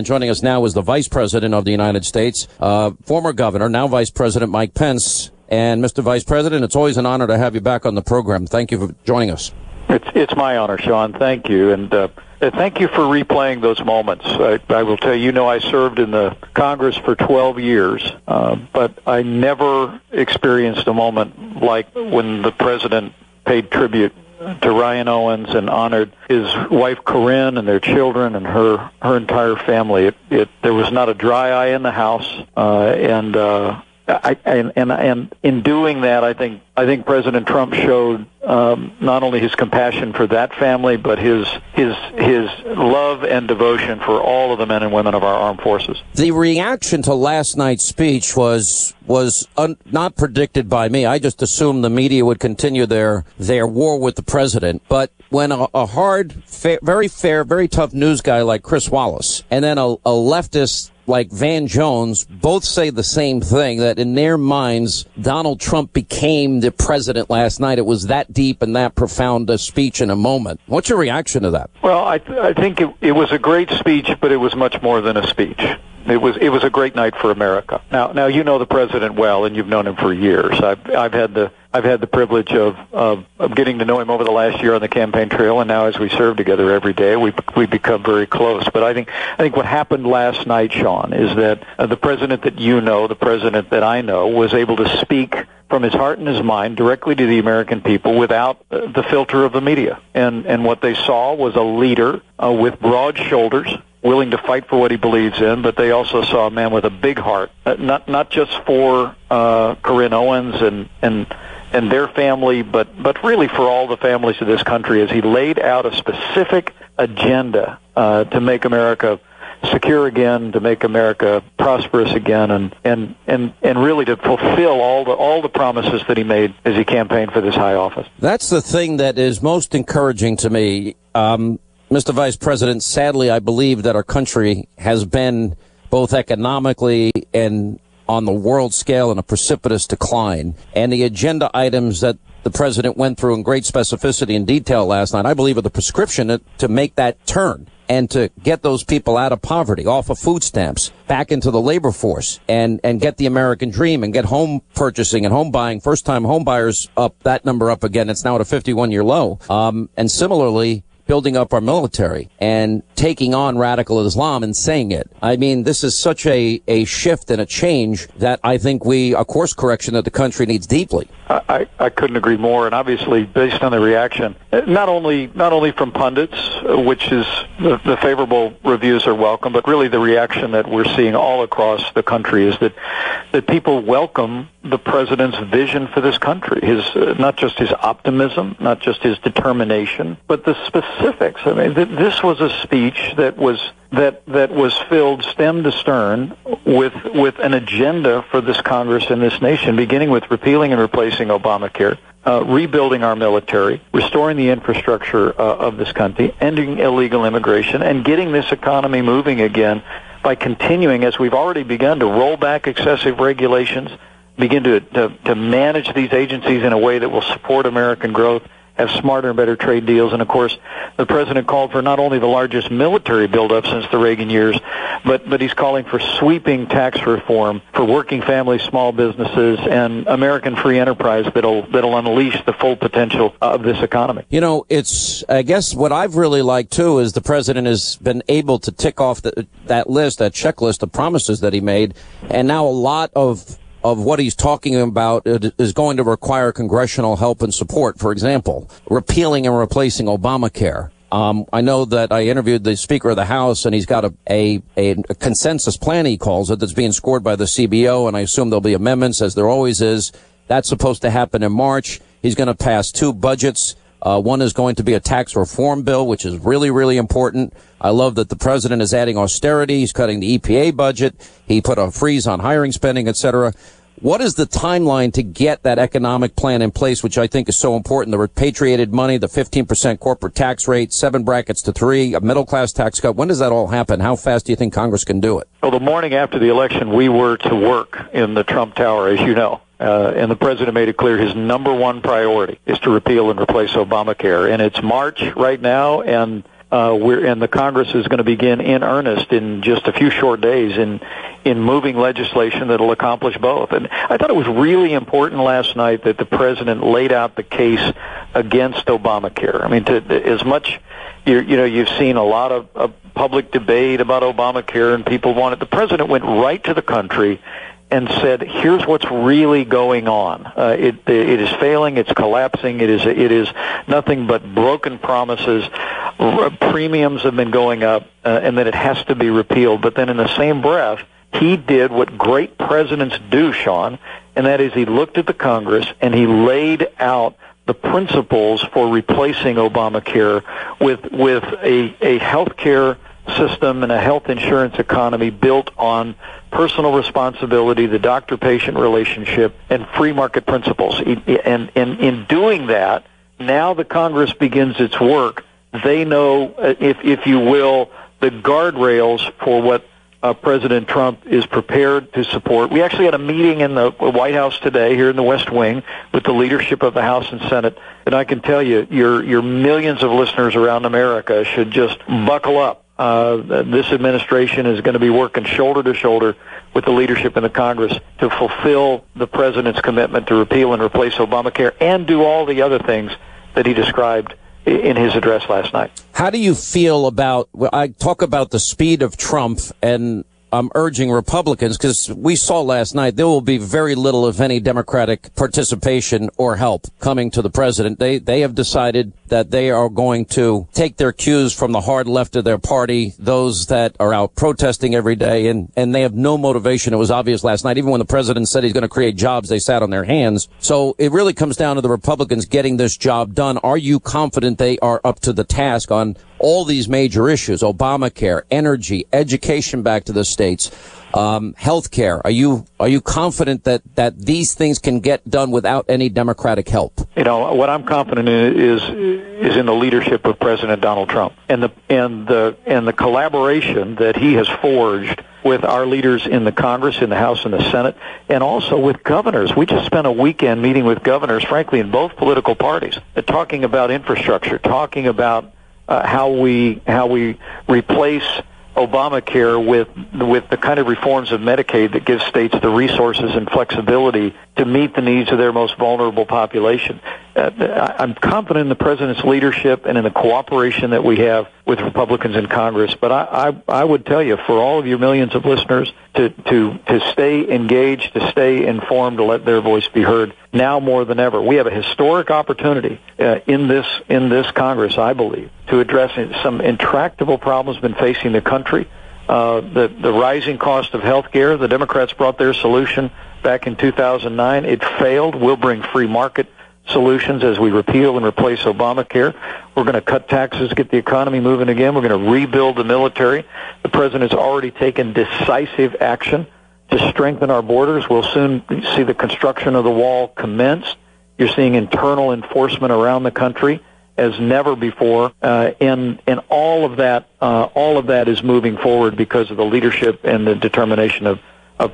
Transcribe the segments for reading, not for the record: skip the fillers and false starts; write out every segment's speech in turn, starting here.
Joining us now is the Vice President of the United States, former Governor, now Vice President Mike Pence. And Mr. Vice President, it's always an honor to have you back on the program. Thank you for joining us. It's my honor, Sean. Thank you. And thank you for replaying those moments. I will tell you, I served in the Congress for 12 years, but I never experienced a moment like when the President paid tribute to Ryan Owens and honored his wife Corinne and their children and her entire family. There was not a dry eye in the House, and in doing that, I think President Trump showed not only his compassion for that family, but his love and devotion for all of the men and women of our armed forces. The reaction to last night's speech was not predicted by me. I just assumed the media would continue their war with the president. But when a hard, very fair, very tough news guy like Chris Wallace, and then a leftist like Van Jones both say the same thing, that in their minds, Donald Trump became the president last night. It was that deep and that profound a speech in a moment. What's your reaction to that? Well, I think it was a great speech, but it was much more than a speech. It was a great night for America. Now you know the president well, and you've known him for years. I've had the privilege of getting to know him over the last year on the campaign trail, and now as we serve together every day, we become very close. But I think what happened last night, Sean, is that the president that you know, the president that I know, was able to speak from his heart and his mind directly to the American people without the filter of the media. And what they saw was a leader with broad shoulders, willing to fight for what he believes in, but they also saw a man with a big heart, not just for Corinne Owens and their family, but really for all the families of this country, as he laid out a specific agenda to make America secure again, to make America prosperous again, and really to fulfill all the promises that he made as he campaigned for this high office. That's the thing that is most encouraging to me. Mr. Vice President, sadly, I believe that our country has been both economically and on the world scale in a precipitous decline. And the agenda items that the president went through in great specificity and detail last night, I believe, are the prescription to make that turn and to get those people out of poverty, off of food stamps, back into the labor force, and get the American dream and get home purchasing and home buying, first-time home buyers up, that number up again. It's now at a 51-year low. And similarly, building up our military and taking on radical Islam and saying it. I mean, this is such a shift and a change that I think a course correction that the country needs deeply. I couldn't agree more, and obviously based on the reaction, not only from pundits, which is the favorable reviews are welcome, but really the reaction that we're seeing all across the country is that people welcome the president's vision for this country, not just his optimism, not just his determination, but the specifics. I mean, this was a speech that was filled stem to stern with an agenda for this Congress and this nation, beginning with repealing and replacing Obamacare, rebuilding our military, restoring the infrastructure of this country, ending illegal immigration, and getting this economy moving again by continuing, as we've already begun, to roll back excessive regulations, begin to manage these agencies in a way that will support American growth, have smarter and better trade deals. And, of course, the president called for not only the largest military buildup since the Reagan years, but he's calling for sweeping tax reform for working families, small businesses, and American free enterprise that'll unleash the full potential of this economy. You know, I guess what I've really liked, too, is the president has been able to tick off that list, that checklist of promises that he made, and now a lot of what he's talking about is going to require congressional help and support. For example, repealing and replacing Obamacare. I know that I interviewed the Speaker of the House, and he's got a consensus plan, he calls it, that's being scored by the CBO, and I assume there'll be amendments, as there always is. That's supposed to happen in March. He's going to pass two budgets. One is going to be a tax reform bill, which is really, really important. I love that the president is adding austerity. He's cutting the EPA budget. He put a freeze on hiring spending, et cetera. What is the timeline to get that economic plan in place, which I think is so important? The repatriated money, the 15% corporate tax rate, 7 brackets to 3, a middle-class tax cut. When does that all happen? How fast do you think Congress can do it? Well, the morning after the election, we were to work in the Trump Tower, as you know. And the president made it clear his number one priority is to repeal and replace Obamacare. And it's March right now, and and the Congress is going to begin in earnest in just a few short days in moving legislation that will accomplish both. And I thought it was really important last night that the president laid out the case against Obamacare. I mean, as much you've seen a lot of public debate about Obamacare and people want it. The president went right to the country and said, here's what's really going on. It is failing. It's collapsing. It is nothing but broken promises. Premiums have been going up, and that it has to be repealed. But then in the same breath, he did what great presidents do, Sean, and that is he looked at the Congress and he laid out the principles for replacing Obamacare with a health care system and a health insurance economy built on personal responsibility, the doctor-patient relationship, and free market principles. And in doing that, now the Congress begins its work. They know, if you will, the guardrails for what President Trump is prepared to support. We actually had a meeting in the White House today, here in the West Wing, with the leadership of the House and Senate. And I can tell you, your millions of listeners around America should just buckle up. This administration is going to be working shoulder to shoulder with the leadership in the Congress to fulfill the president's commitment to repeal and replace Obamacare and do all the other things that he described in his address last night. How do you feel about, I talk about the speed of Trump, and I'm urging Republicans, because we saw last night there will be very little, if any, Democratic participation or help coming to the president. They have decided that they are going to take their cues from the hard left of their party, those that are out protesting every day, and they have no motivation. It was obvious last night. Even when the president said he's going to create jobs, they sat on their hands. So it really comes down to the Republicans getting this job done. Are you confident they are up to the task on all these major issues? Obamacare, energy, education back to the states, health care. Are you confident that these things can get done without any Democratic help? You know, what I'm confident in is in the leadership of President Donald Trump and the collaboration that he has forged with our leaders in the Congress, in the House and the Senate, and also with governors. We just spent a weekend meeting with governors, frankly, in both political parties, talking about infrastructure, talking about how we replace Obamacare with the kind of reforms of Medicaid that gives states the resources and flexibility to meet the needs of their most vulnerable population. I'm confident in the president's leadership and in the cooperation that we have with Republicans in Congress. But I would tell you, for all of your millions of listeners, to stay engaged, to stay informed, to let their voice be heard now more than ever. We have a historic opportunity in this Congress, I believe, to address some intractable problems been facing the country. The rising cost of health care. The Democrats brought their solution back in 2009. It failed. We'll bring free market solutions as we repeal and replace Obamacare. We're going to cut taxes, get the economy moving again. We're going to rebuild the military. The president's already taken decisive action to strengthen our borders. We'll soon see the construction of the wall commenced. You're seeing internal enforcement around the country as never before, and all of that is moving forward because of the leadership and the determination of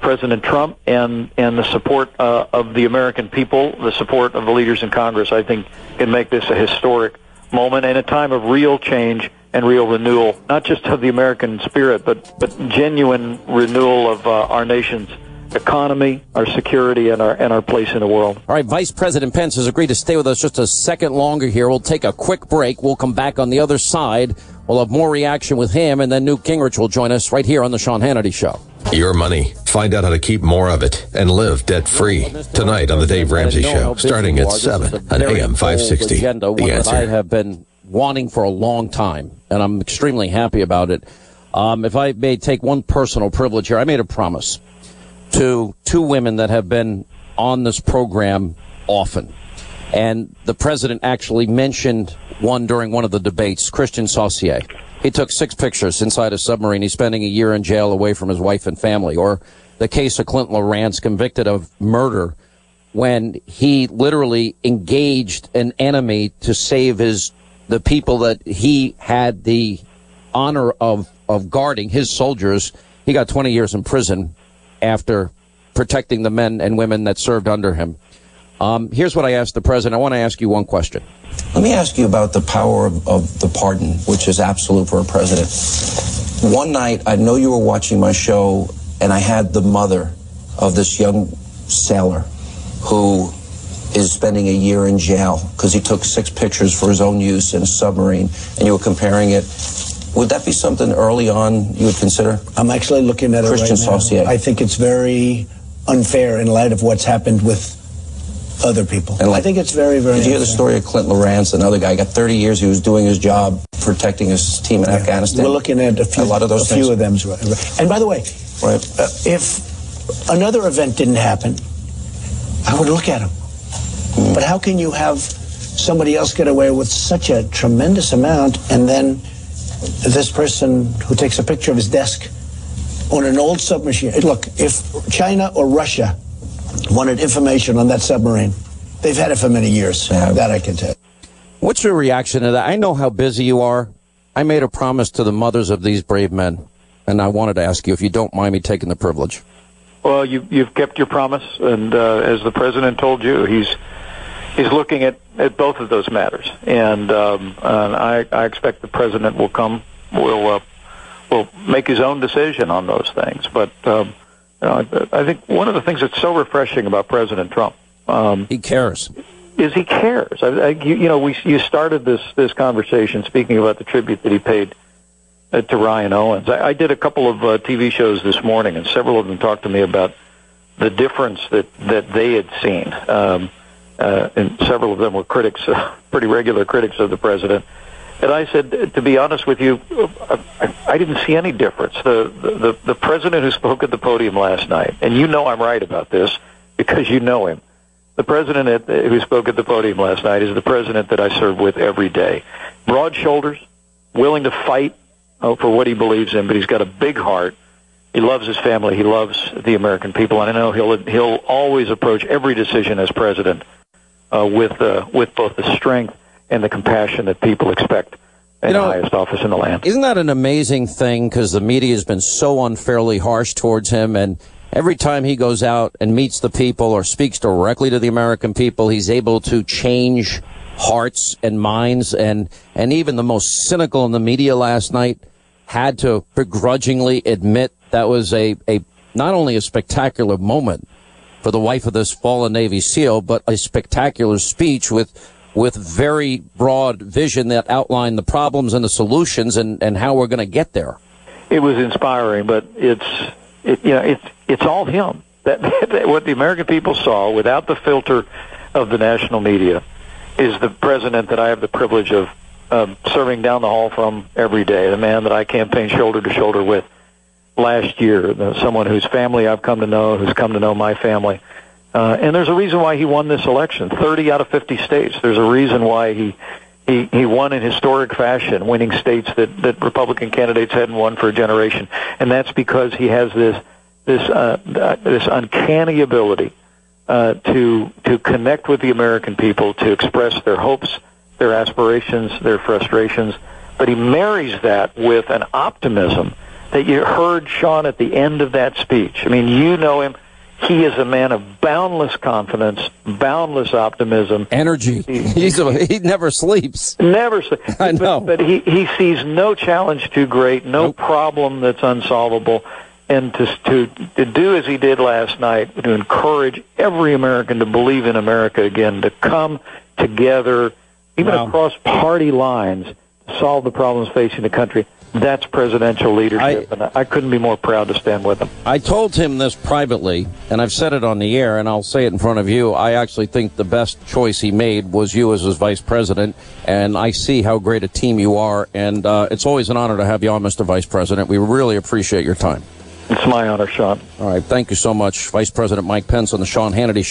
President Trump and the support of the American people, the support of the leaders in Congress. I think can make this a historic moment and a time of real change and real renewal, not just of the American spirit, but genuine renewal of our nation's economy, our security, and our place in the world. All right, Vice President Pence has agreed to stay with us just a second longer here. We'll take a quick break. We'll come back on the other side. We'll have more reaction with him, and then Newt Gingrich will join us right here on the Sean Hannity Show. Your money. Find out how to keep more of it and live debt-free. Tonight on the Dave Ramsey Show, starting at 7 on AM 560. The Answer. I have been wanting for a long time, and I'm extremely happy about it. If I may take one personal privilege here, I made a promise to two women that have been on this program often. And the president actually mentioned one during one of the debates, Christian Saucier. He took 6 pictures inside a submarine. He's spending a year in jail away from his wife and family. Or the case of Clinton Lawrence, convicted of murder when he literally engaged an enemy to save the people that he had the honor of guarding, his soldiers. He got 20 years in prison after protecting the men and women that served under him. Here's what I asked the president. I want to ask you one question. Let me ask you about the power of the pardon, which is absolute for a president. One night, I know you were watching my show, and I had the mother of this young sailor who is spending a year in jail because he took 6 pictures for his own use in a submarine, and you were comparing it. Would that be something early on you would consider? I'm actually looking at it Christian right now. Saucier. I think it's very unfair in light of what's happened with other people. And I think it's very, very Did you hear the unfair. story of Clint Lawrence, another guy? Got 30 years. He was doing his job, protecting his team in Afghanistan. We're looking at a lot of those things. Few of them. And by the way, if another event didn't happen, I would look at him. But how can you have somebody else get away with such a tremendous amount, and then this person who takes a picture of his desk on an old submarine? Look, if China or Russia wanted information on that submarine, they've had it for many years. That I can tell. What's your reaction to that? I know how busy you are. I made a promise to the mothers of these brave men, and I wanted to ask you if you don't mind me taking the privilege. Well, you've kept your promise, and as the president told you, he's looking at both of those matters, and I expect the president will make his own decision on those things. But I think one of the things that's so refreshing about President Trump, he cares. Is he cares. You started this conversation speaking about the tribute that he paid to Ryan Owens. I did a couple of TV shows this morning, and several of them talked to me about the difference that they had seen. And several of them were critics, pretty regular critics of the president. And I said, to be honest with you, I didn't see any difference. The president who spoke at the podium last night, and you know I'm right about this because you know him. The president who spoke at the podium last night is the president that I serve with every day. Broad shoulders, willing to fight for what he believes in, but he's got a big heart. He loves his family. He loves the American people, and I know he'll always approach every decision as president with both the strength and the compassion that people expect in the highest office in the land. Isn't that an amazing thing? Because the media has been so unfairly harsh towards him, and every time he goes out and meets the people or speaks directly to the American people, he's able to change hearts and minds, and even the most cynical in the media last night had to begrudgingly admit that was a not only a spectacular moment for the wife of this fallen Navy SEAL, but a spectacular speech with very broad vision that outlined the problems and the solutions and how we're going to get there. It was inspiring, but it's all him. That what the American people saw without the filter of the national media is the president that I have the privilege of serving down the hall from every day, the man that I campaigned shoulder to shoulder with last year, someone whose family I've come to know, who's come to know my family. And there's a reason why he won this election, 30 out of 50 states. There's a reason why he won in historic fashion, winning states that Republican candidates hadn't won for a generation. And that's because he has this uncanny ability to connect with the American people, to express their hopes, their aspirations, their frustrations. But he marries that with an optimism that you heard, Sean, at the end of that speech. I mean, you know him. He is a man of boundless confidence, boundless optimism. Energy. He never sleeps. Never sleeps. I know. But he sees no challenge too great, no problem that's unsolvable. And to do as he did last night, to encourage every American to believe in America again, to come together, even across party lines, to solve the problems facing the country. That's presidential leadership, and I couldn't be more proud to stand with him. I told him this privately, and I've said it on the air, and I'll say it in front of you. I actually think the best choice he made was you as his vice president, and I see how great a team you are, and it's always an honor to have you on, Mr. Vice President. We really appreciate your time. It's my honor, Sean. All right, thank you so much, Vice President Mike Pence on the Sean Hannity Show.